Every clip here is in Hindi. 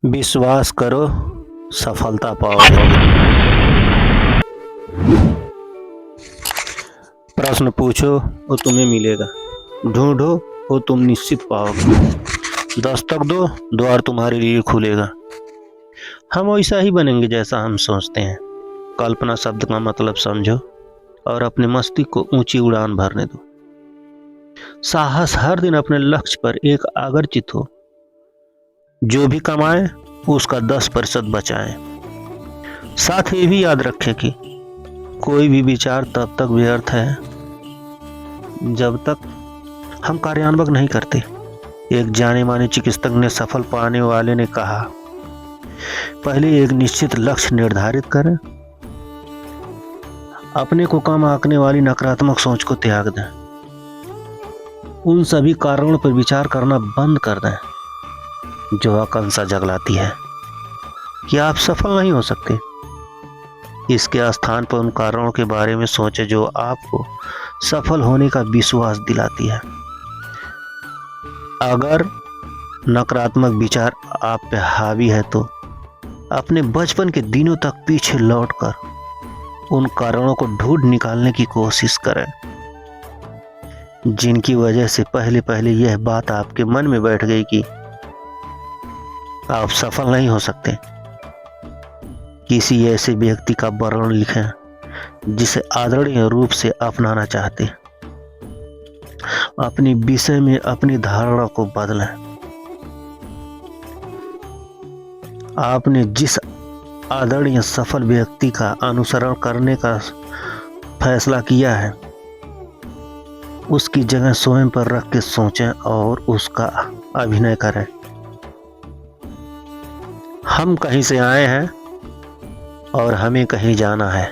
विश्वास करो, सफलता पाओगे। प्रश्न पूछो वो तुम्हें मिलेगा, ढूंढो वो तुम निश्चित पाओगे, दस्तक दो द्वार तुम्हारे लिए खुलेगा। हम वैसा ही बनेंगे जैसा हम सोचते हैं। कल्पना शब्द का मतलब समझो और अपने मस्तिष्क को ऊंची उड़ान भरने दो। साहस हर दिन अपने लक्ष्य पर एक आगर्चित हो। जो भी कमाए उसका 10% बचाए। साथ ये भी याद रखें कि कोई भी विचार तब तक व्यर्थ है जब तक हम कार्यान्वयन नहीं करते। एक जाने माने चिकित्सक ने सफल पाने वाले ने कहा, पहले एक निश्चित लक्ष्य निर्धारित करें, अपने को कम आंकने वाली नकारात्मक सोच को त्याग दें, उन सभी कारणों पर विचार करना बंद कर दें जो आकांक्षा जगलाती है कि आप सफल नहीं हो सकते। इसके स्थान पर उन कारणों के बारे में सोचें जो आपको सफल होने का विश्वास दिलाती है। अगर नकारात्मक विचार आप पे हावी है तो अपने बचपन के दिनों तक पीछे लौटकर उन कारणों को ढूंढ निकालने की कोशिश करें जिनकी वजह से पहले पहले यह बात आपके मन में बैठ गई कि आप सफल नहीं हो सकते। किसी ऐसे व्यक्ति का वर्णन लिखें जिसे आदरणीय रूप से अपनाना चाहते। अपने विषय में अपनी धारणा को बदलें। आपने जिस आदरणीय सफल व्यक्ति का अनुसरण करने का फैसला किया है उसकी जगह स्वयं पर रख के सोचें और उसका अभिनय करें। हम कहीं से आए हैं और हमें कहीं जाना है।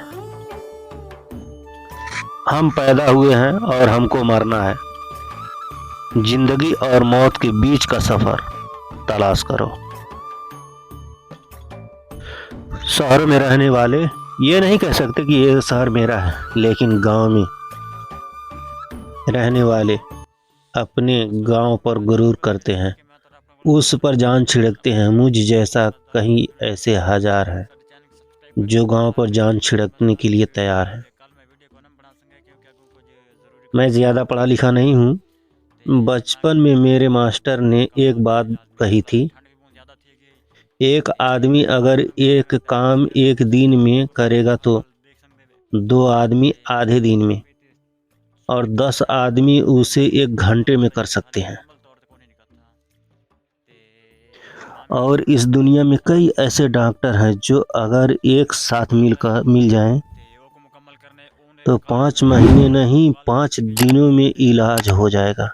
हम पैदा हुए हैं और हमको मरना है। जिंदगी और मौत के बीच का सफर तलाश करो। शहर में रहने वाले ये नहीं कह सकते कि ये शहर मेरा है, लेकिन गांव में रहने वाले अपने गांव पर गुरूर करते हैं, उस पर जान छिड़कते हैं। मुझ जैसा कहीं ऐसे हजार है जो गांव पर जान छिड़कने के लिए तैयार है। मैं ज़्यादा पढ़ा लिखा नहीं हूँ। बचपन में मेरे मास्टर ने एक बात कही थी, एक आदमी अगर एक काम एक दिन में करेगा तो 2 आदमी आधे दिन में और 10 आदमी उसे 1 घंटे में कर सकते हैं। और इस दुनिया में कई ऐसे डॉक्टर हैं जो अगर एक साथ मिल जाएं तो 5 महीने नहीं 5 दिनों में इलाज हो जाएगा।